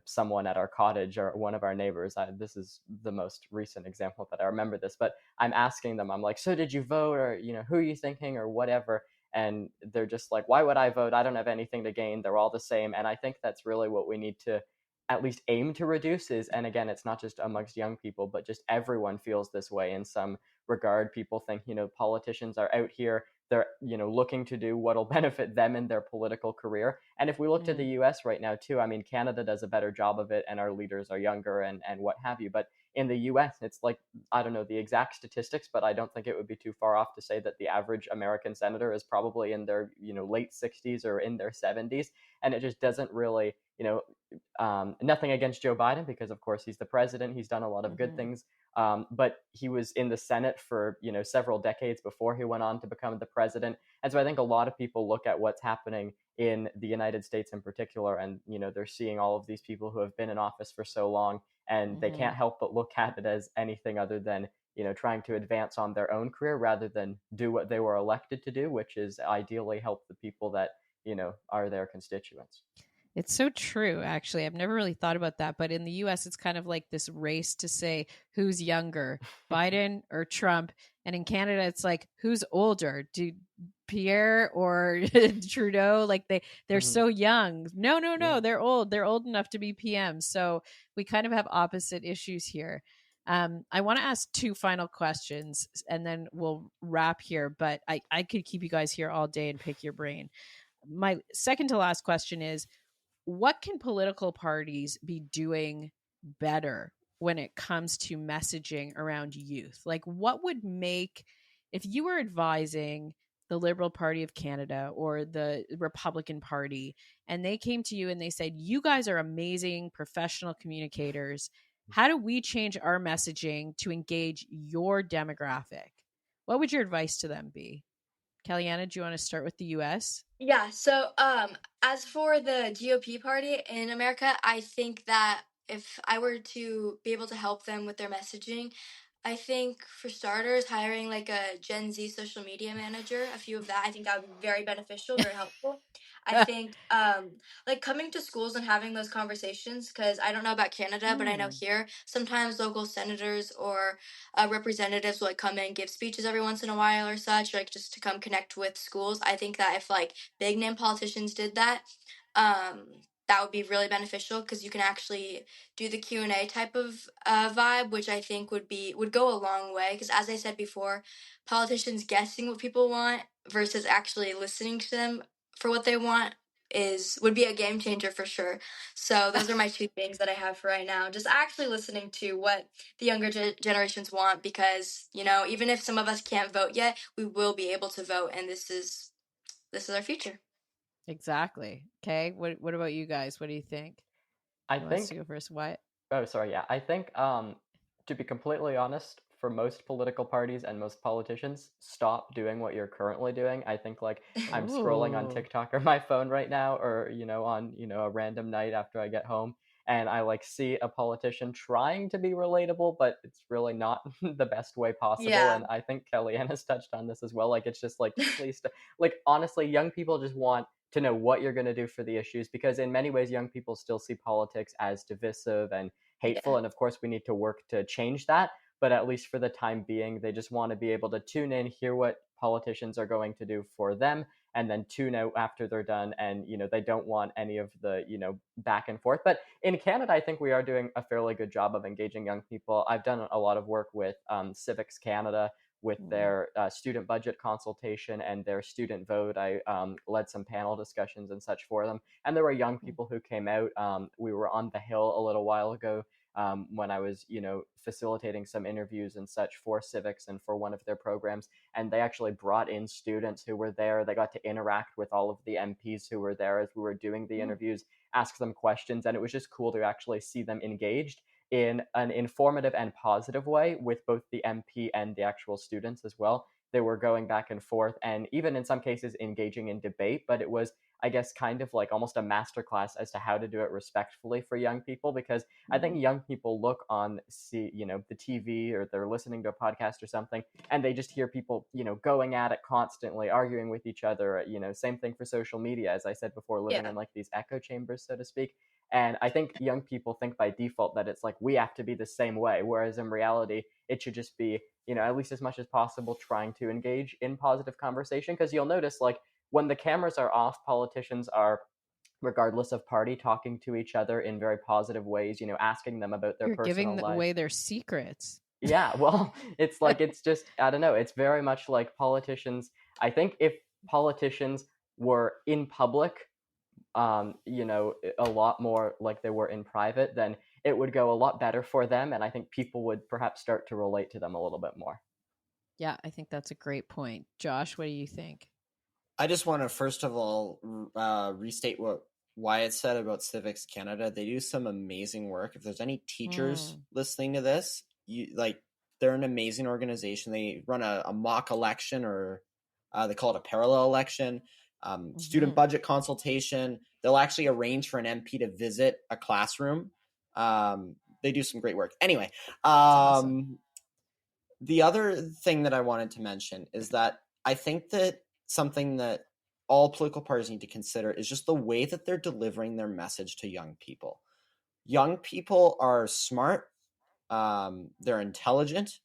someone at our cottage or one of our neighbors, this is the most recent example that I remember this, but I'm asking them, I'm like, so did you vote, or who are you thinking, or whatever, and they're just like, why would I vote? I don't have anything to gain. They're all the same. And I think that's really what we need to at least aim to reduce is, and again, it's not just amongst young people, but just everyone feels this way in some regard. People think, politicians are out here, they're, looking to do what'll benefit them in their political career. And if we look to the US right now too, I mean, Canada does a better job of it and our leaders are younger and what have you. But in the US, it's like, I don't know the exact statistics, but I don't think it would be too far off to say that the average American senator is probably in their, late 60s or in their 70s. And it just doesn't really, nothing against Joe Biden, because of course he's the president. He's done a lot of good things. But he was in the Senate for, several decades before he went on to become the president. And so I think a lot of people look at what's happening in the United States in particular, and, they're seeing all of these people who have been in office for so long, and they can't help but look at it as anything other than, trying to advance on their own career rather than do what they were elected to do, which is ideally help the people that, are their constituents. It's so true, actually. I've never really thought about that. But in the US, it's kind of like this race to say who's younger, Biden or Trump. And in Canada, it's like who's older, Pierre or Trudeau? Like they're so young. No, they're old. They're old enough to be PM. So we kind of have opposite issues here. I want to ask two final questions and then we'll wrap here. But I could keep you guys here all day and pick your brain. My second to last question is, what can political parties be doing better when it comes to messaging around youth? Like, what would make, if you were advising the Liberal Party of Canada or the Republican Party, and they came to you and they said, you guys are amazing professional communicators, how do we change our messaging to engage your demographic? What would your advice to them be? Kellyanne, do you want to start with the US? Yeah, so as for the GOP party in America, I think that if I were to be able to help them with their messaging, I think for starters, hiring like a Gen Z social media manager, a few of that, I think that would be very beneficial, very helpful. I think like coming to schools and having those conversations, because I don't know about Canada, but I know here sometimes local senators or representatives will like come in and give speeches every once in a while or such, like just to come connect with schools. I think that if like big name politicians did that, that would be really beneficial because you can actually do the Q&A type of vibe, which I think would go a long way. Because as I said before, politicians guessing what people want versus actually listening to them for what they want would be a game changer for sure. So those are my two things that I have for right now. Just actually listening to what the younger generations want, because even if some of us can't vote yet, we will be able to vote, and this is our future. Exactly. Okay. What about you guys? What do you think? I Who think. wants to go first? What? Oh, sorry. Yeah, I think. To be completely honest, for most political parties and most politicians, stop doing what you're currently doing. I think like I'm scrolling on TikTok or my phone right now, or on a random night after I get home, and I like see a politician trying to be relatable, but it's really not the best way possible. Yeah. And I think Kellyanne has touched on this as well. Like it's just like, please, like honestly, young people just want to know what you're going to do for the issues, because in many ways young people still see politics as divisive and hateful. Yeah. And of course we need to work to change that, but at least for the time being, they just want to be able to tune in, hear what politicians are going to do for them, and then tune out after they're done. And they don't want any of the back and forth. But in Canada, I think we are doing a fairly good job of engaging young people. I've done a lot of work with Civics Canada, with their student budget consultation and their student vote. I led some panel discussions and such for them. And there were young people who came out. We were on the Hill a little while ago when I was, facilitating some interviews and such for civics and for one of their programs. And they actually brought in students who were there. They got to interact with all of the MPs who were there as we were doing the interviews, ask them questions. And it was just cool to actually see them engaged in an informative and positive way with both the MP and the actual students as well. They were going back and forth and even in some cases engaging in debate, but it was, I guess, kind of like almost a masterclass as to how to do it respectfully for young people, because I think young people look on the TV, or they're listening to a podcast or something, and they just hear people, going at it constantly, arguing with each other, same thing for social media, as I said before, living in like these echo chambers, so to speak. And I think young people think by default that it's like we have to be the same way, whereas in reality, it should just be, at least as much as possible, trying to engage in positive conversation. Because you'll notice, like, when the cameras are off, politicians are, regardless of party, talking to each other in very positive ways, asking them about their personal giving lives. away their secrets. Yeah, well, it's like, it's just, I don't know, it's very much like politicians. I think if politicians were in public, a lot more like they were in private, then it would go a lot better for them. And I think people would perhaps start to relate to them a little bit more. Yeah, I think that's a great point. Josh, what do you think? I just want to first of all restate what Wyatt said about Civics Canada. They do some amazing work. If there's any teachers listening to this, they're an amazing organization. They run a mock election, or they call it a parallel election. Student budget consultation. They'll actually arrange for an MP to visit a classroom. They do some great work. Anyway, awesome. The other thing that I wanted to mention is that I think that something that all political parties need to consider is just the way that they're delivering their message to young people. Young people are smart, they're intelligent,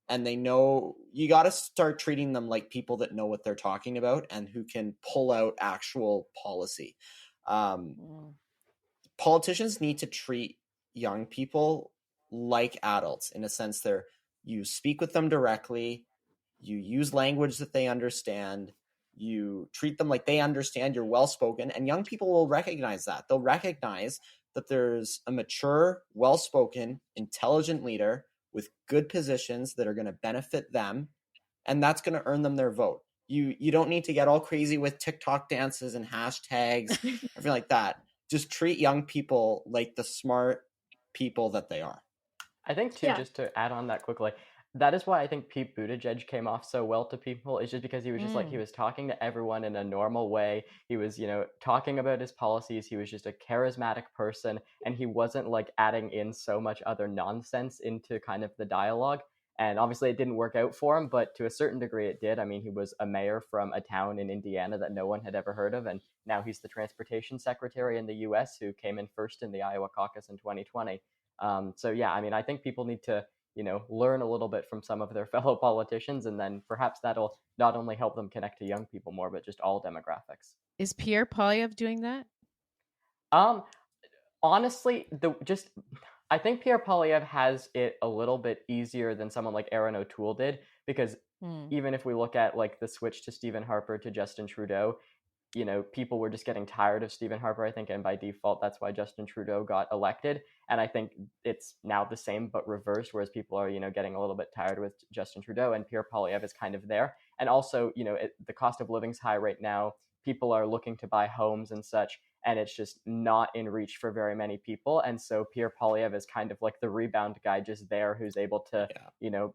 and they know you got to start treating them like people that know what they're talking about and who can pull out actual policy. Politicians need to treat young people like adults, in a sense. You speak with them directly, you use language that they understand, you treat them like they understand, you're well-spoken, and young people will recognize that. They'll recognize that there's a mature, well-spoken, intelligent leader with good positions that are going to benefit them, and that's going to earn them their vote. You don't need to get all crazy with TikTok dances and hashtags, everything like that. Just treat young people like the smart people that they are. I think, too, just to add on that quickly, that is why I think Pete Buttigieg came off so well to people. It's just because he was just like, he was talking to everyone in a normal way. He was, talking about his policies. He was just a charismatic person, and he wasn't like adding in so much other nonsense into kind of the dialogue. And obviously it didn't work out for him, but to a certain degree it did. I mean, he was a mayor from a town in Indiana that no one had ever heard of, and now he's the transportation secretary in the US who came in first in the Iowa caucus in 2020. So yeah, I mean, I think people need to, learn a little bit from some of their fellow politicians, and then perhaps that'll not only help them connect to young people more, but just all demographics. Is Pierre Poilievre doing that? Honestly, I think Pierre Poilievre has it a little bit easier than someone like Erin O'Toole did, because even if we look at like the switch to Stephen Harper to Justin Trudeau, people were just getting tired of Stephen Harper, I think, and by default, that's why Justin Trudeau got elected. And I think it's now the same, but reversed, whereas people are, getting a little bit tired with Justin Trudeau, and Pierre Poilievre is kind of there. And also, the cost of living's high right now. People are looking to buy homes and such, and it's just not in reach for very many people. And so Pierre Poilievre is kind of like the rebound guy just there who's able to,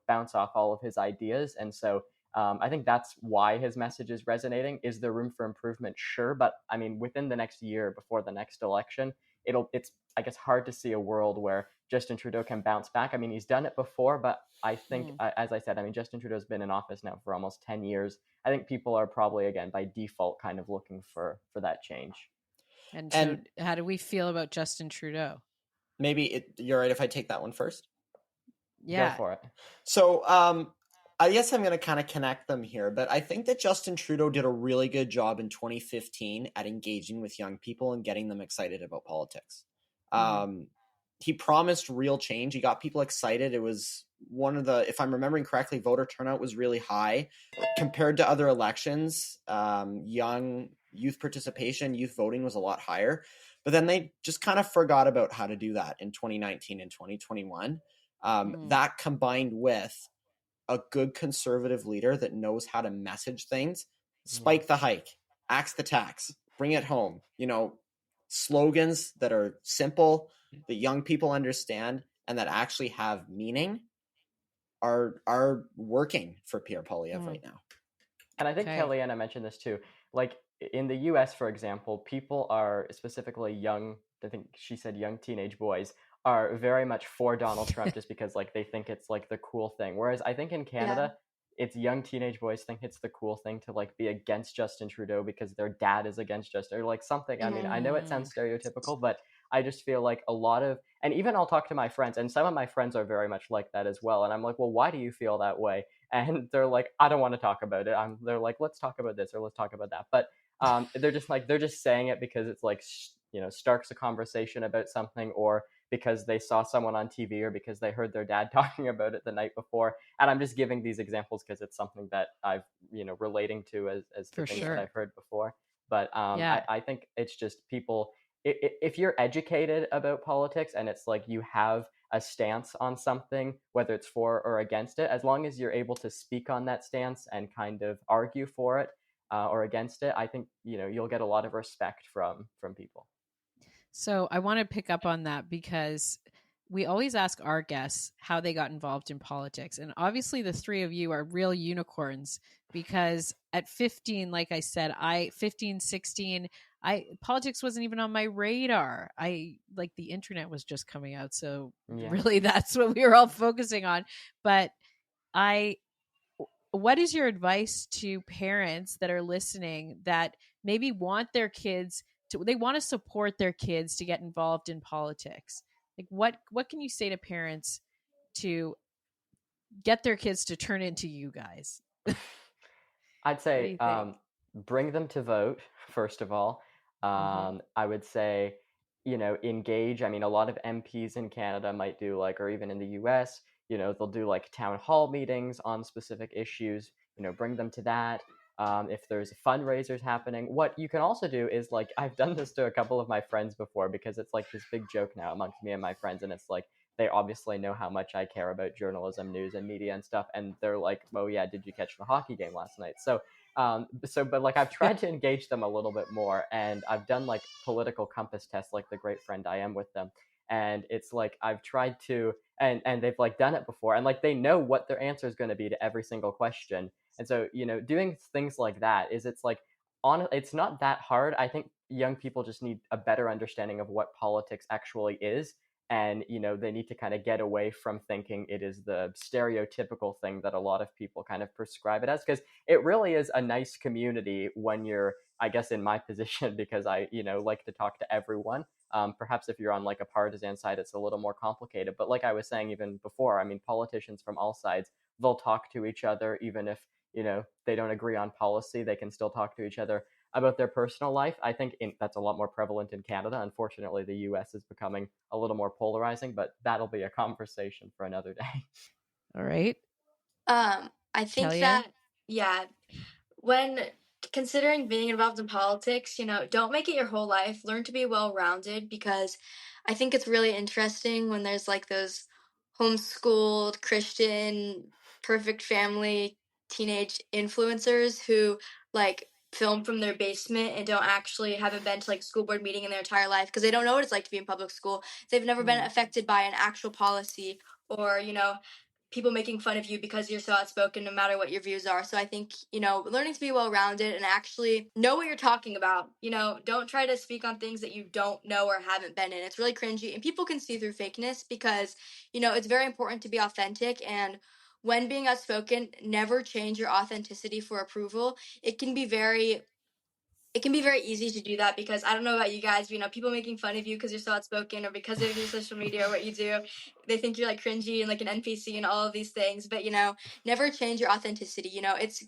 bounce off all of his ideas. And so I think that's why his message is resonating. Is there room for improvement? Sure. But I mean, within the next year before the next election, it's, I guess, hard to see a world where Justin Trudeau can bounce back. I mean, he's done it before, but I think, as I said, I mean, Justin Trudeau's been in office now for almost 10 years. I think people are probably, again, by default, kind of looking for that change. And so how do we feel about Justin Trudeau? Maybe you're right if I take that one first? Yeah. Go for it. So I guess I'm going to kind of connect them here, but I think that Justin Trudeau did a really good job in 2015 at engaging with young people and getting them excited about politics. he promised real change. He got people excited. It was one of the, if I'm remembering correctly, voter turnout was really high compared to other elections. Young youth participation, youth voting was a lot higher. But then they just kind of forgot about how to do that in 2019 and 2021. That combined with a good conservative leader that knows how to message things, spike the hike, axe the tax, bring it home, slogans that are simple, that young people understand, and that actually have meaning are working for Pierre Poilievre right now. And I think Kellyanne, I mentioned this too. Like in the US, for example, people are specifically young, I think she said young teenage boys, are very much for Donald Trump just because like they think it's like the cool thing. Whereas I think in Canada, it's young teenage boys think it's the cool thing to like be against Justin Trudeau because their dad is against Justin or like something. I mean, I know it sounds stereotypical, but I just feel like a lot of, and even I'll talk to my friends, and some of my friends are very much like that as well. And I'm like, well, why do you feel that way? And they're like, I don't want to talk about it. They're like, let's talk about this or let's talk about that. But they're just saying it because it's like, starts a conversation about something, or because they saw someone on TV, or because they heard their dad talking about it the night before. And I'm just giving these examples because it's something that I've, relating to as the things that I've heard before. But I think it's just people, if you're educated about politics and it's like you have a stance on something, whether it's for or against it, as long as you're able to speak on that stance and kind of argue for it or against it, I think you'll get a lot of respect from people. So I want to pick up on that because we always ask our guests how they got involved in politics. And obviously the three of you are real unicorns because at 15, like I said, 16, politics wasn't even on my radar. The internet was just coming out. So really that's what we were all focusing on. But what is your advice to parents that are listening that maybe want their kids they want to support their kids to get involved in politics? Like what can you say to parents to get their kids to turn into you guys? I'd say bring them to vote, first of all. I would say, engage. I mean, a lot of MPs in Canada might do or even in the US, they'll do town hall meetings on specific issues, bring them to that. If there's fundraisers happening, what you can also do is I've done this to a couple of my friends before because it's this big joke now amongst me and my friends, and it's they obviously know how much I care about journalism, news, and media and stuff, and they're like, "Oh yeah, did you catch the hockey game last night?" But I've tried to engage them a little bit more, and I've done political compass tests, like the great friend I am with them, and it's I've tried to, and they've done it before, and they know what their answer is going to be to every single question. And so, doing things like that it's not that hard. I think young people just need a better understanding of what politics actually is. And, they need to kind of get away from thinking it is the stereotypical thing that a lot of people kind of prescribe it as, because it really is a nice community when you're, I guess, in my position, because I, like to talk to everyone. Perhaps if you're on a partisan side, it's a little more complicated. But like I was saying even before, I mean, politicians from all sides, they'll talk to each other, even if they don't agree on policy, they can still talk to each other about their personal life. I think that's a lot more prevalent in Canada. Unfortunately, the US is becoming a little more polarizing, but that'll be a conversation for another day. All right. I think Kellyanne? when considering being involved in politics, don't make it your whole life. Learn to be well-rounded, because I think it's really interesting when there's those homeschooled Christian perfect family teenage influencers who film from their basement and haven't been to school board meeting in their entire life because they don't know what it's like to be in public school. They've never been affected by an actual policy, or people making fun of you because you're so outspoken no matter what your views are. So I think, learning to be well-rounded and actually know what you're talking about. Don't try to speak on things that you don't know or haven't been in. It's really cringy, and people can see through fakeness because, it's very important to be authentic. And when being outspoken, never change your authenticity for approval. It can be very easy to do that because I don't know about you guys, people making fun of you because you're so outspoken or because of your social media or what you do. They think you're cringy and an NPC and all of these things. But, never change your authenticity. It's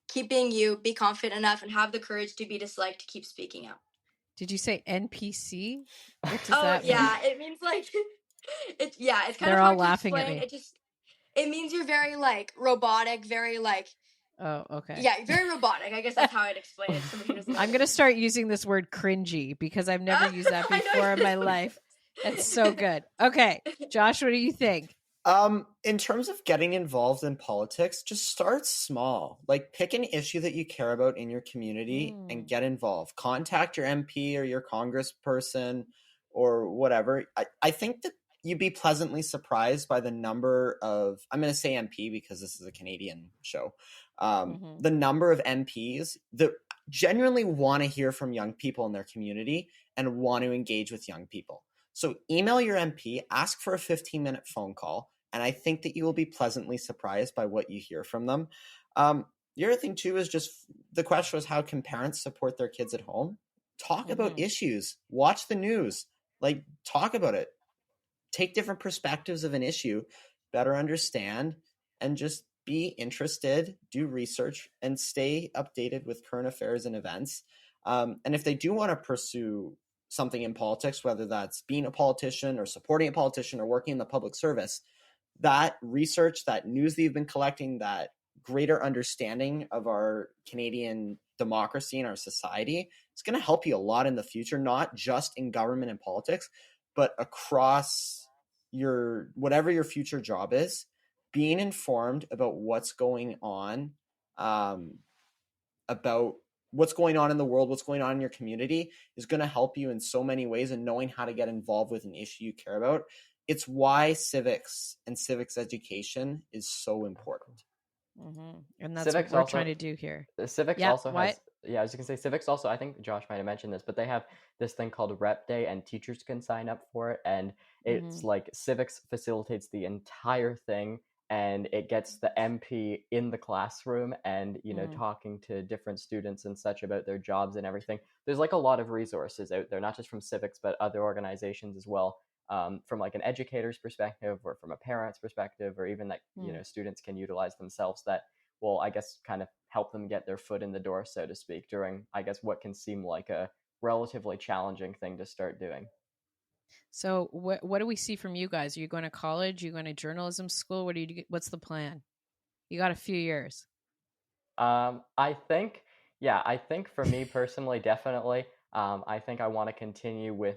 keep being you, be confident enough, and have the courage to be disliked to keep speaking out. Did you say NPC? What does Oh, that mean? yeah. It means It's kind They're of all hard to laughing at explain. me. It means you're very like robotic, very like Oh, okay. yeah, very robotic. I guess that's how I'd explain it to somebody who doesn't know. I'm going to start using this word cringy because I've never used that I know before in you're my so life. good. It's so good. Okay. Josh, what do you think? In terms of getting involved in politics, just start small. Like pick an issue that you care about in your community and get involved. Contact your MP or your congressperson or whatever. I think that you'd be pleasantly surprised by the number of, I'm going to say MP because this is a Canadian show, the number of MPs that genuinely want to hear from young people in their community and want to engage with young people. So email your MP, ask for a 15-minute phone call, and I think that you will be pleasantly surprised by what you hear from them. The other thing, too, is just the question was how can parents support their kids at home? Talk about issues. Watch the news. Like, talk about it. Take different perspectives of an issue, better understand, and just be interested, do research, and stay updated with current affairs and events. And if they do want to pursue something in politics, whether that's being a politician or supporting a politician or working in the public service, that research, that news that you've been collecting, that greater understanding of our Canadian democracy and our society is going to help you a lot in the future, not just in government and politics, but across your whatever your future job is. Being informed about what's going on, about what's going on in the world, what's going on in your community is going to help you in so many ways, and knowing how to get involved with an issue you care about. It's why civics and civics education is so important. And that's civics what we're trying to do here. Civics also has, I was going to say civics also, I think Josh might have mentioned this, but they have this thing called Rep Day and teachers can sign up for it. And it's like civics facilitates the entire thing. And it gets the MP in the classroom and, talking to different students and such about their jobs and everything. There's like a lot of resources out there, not just from civics, but other organizations as well, from like an educator's perspective or from a parent's perspective, or even that, students can utilize themselves that will, I guess, kind of help them get their foot in the door, so to speak, during, I guess, what can seem like a relatively challenging thing to start doing. So what do we see from you guys? Are you going to college? Are you going to journalism school? What's the plan? You got a few years. I think for me personally, definitely. I think I want to continue with,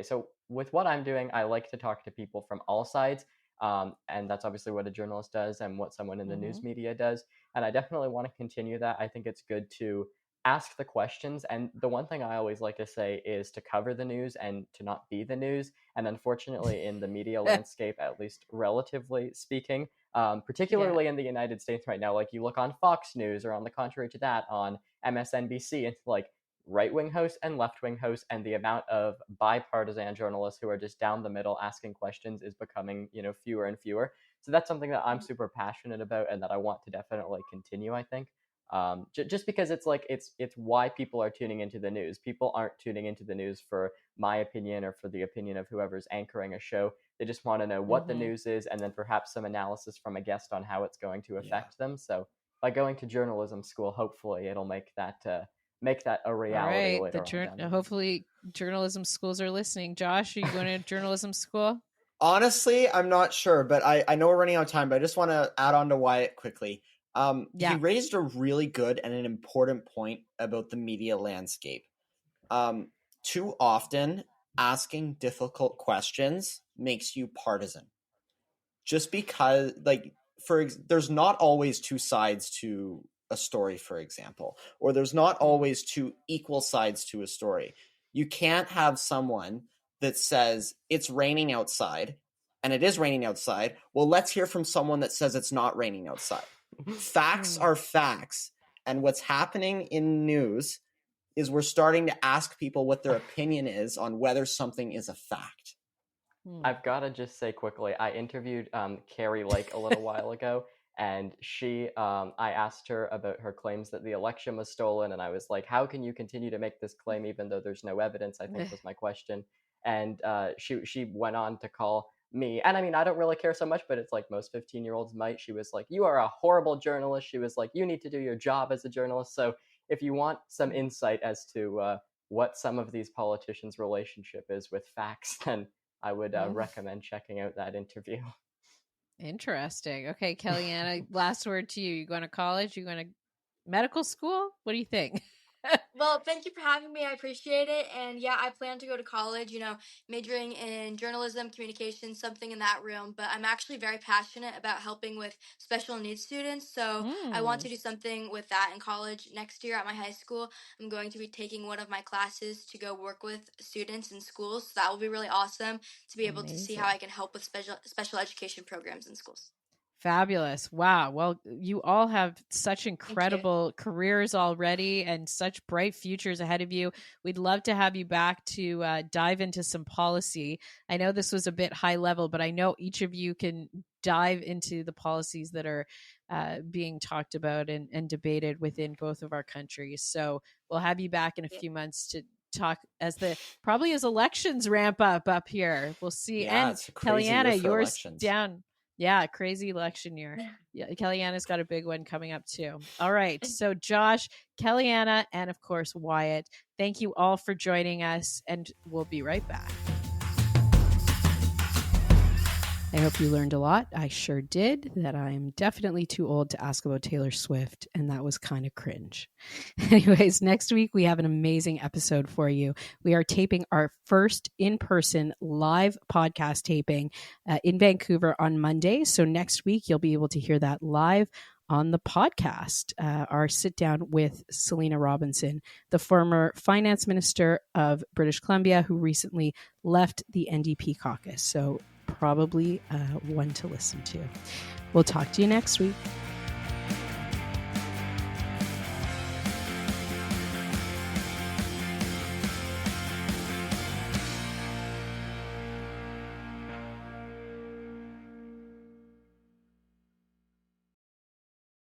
so with what I'm doing, I like to talk to people from all sides. And that's obviously what a journalist does and what someone in the news media does. And I definitely want to continue that. I think it's good to ask the questions. And the one thing I always like to say is to cover the news and to not be the news. And unfortunately, in the media landscape, at least relatively speaking, particularly in the United States right now, like you look on Fox News or on the contrary to that on MSNBC, it's like right-wing hosts and left-wing hosts, and the amount of bipartisan journalists who are just down the middle asking questions is becoming, fewer and fewer. So that's something that I'm super passionate about and that I want to definitely continue, I think. Just because it's like it's why people are tuning into the news. People aren't tuning into the news for my opinion or for the opinion of whoever's anchoring a show. They just want to know what the news is, and then perhaps some analysis from a guest on how it's going to affect them. So by going to journalism school, hopefully it'll make that a reality later on. Hopefully journalism schools are listening. Josh, are you going to journalism school? Honestly, I'm not sure, but I know we're running out of time, but I just want to add on to Wyatt quickly. He raised a really good and an important point about the media landscape. Too often, asking difficult questions makes you partisan. Just because, there's not always two sides to a story, for example, or there's not always two equal sides to a story. You can't have someone that says it's raining outside, and it is raining outside. Well, let's hear from someone that says it's not raining outside. Facts are facts. And what's happening in news is we're starting to ask people what their opinion is on whether something is a fact. I've got to just say quickly, I interviewed Carrie Lake a little while ago, and I asked her about her claims that the election was stolen, and I was like, how can you continue to make this claim even though there's no evidence, I think was my question. And she went on to call me, and I mean, I don't really care so much, but it's like most 15-year-olds might. She was like, you are a horrible journalist. She was like, you need to do your job as a journalist. So if you want some insight as to what some of these politicians' relationship is with facts, then I would recommend checking out that interview. Interesting. Okay, Kellyanne, last word to you. You going to college? You going to medical school? What do you think? Well, thank you for having me. I appreciate it. And yeah, I plan to go to college, majoring in journalism, communication, something in that realm. But I'm actually very passionate about helping with special needs students. So I want to do something with that in college. Next year at my high school, I'm going to be taking one of my classes to go work with students in schools. So that will be really awesome to be able to see how I can help with special education programs in schools. Fabulous. Wow. Well, you all have such incredible careers already and such bright futures ahead of you. We'd love to have you back to dive into some policy. I know this was a bit high level, but I know each of you can dive into the policies that are being talked about and debated within both of our countries. So we'll have you back in a few months to talk as elections ramp up here. We'll see. Yeah, and Kellyanne, yours down. Yeah, crazy election year. Yeah, Kellyanne's got a big one coming up too. All right. So Josh, Kellyanne, and of course Wyatt, thank you all for joining us, and we'll be right back. I hope you learned a lot. I sure did. That I'm definitely too old to ask about Taylor Swift, and that was kind of cringe. Anyways, next week we have an amazing episode for you. We are taping our first in-person live podcast taping in Vancouver on Monday. So next week you'll be able to hear that live on the podcast, our sit down with Selena Robinson, the former finance minister of British Columbia, who recently left the NDP caucus. So probably one to listen to. We'll talk to you next week.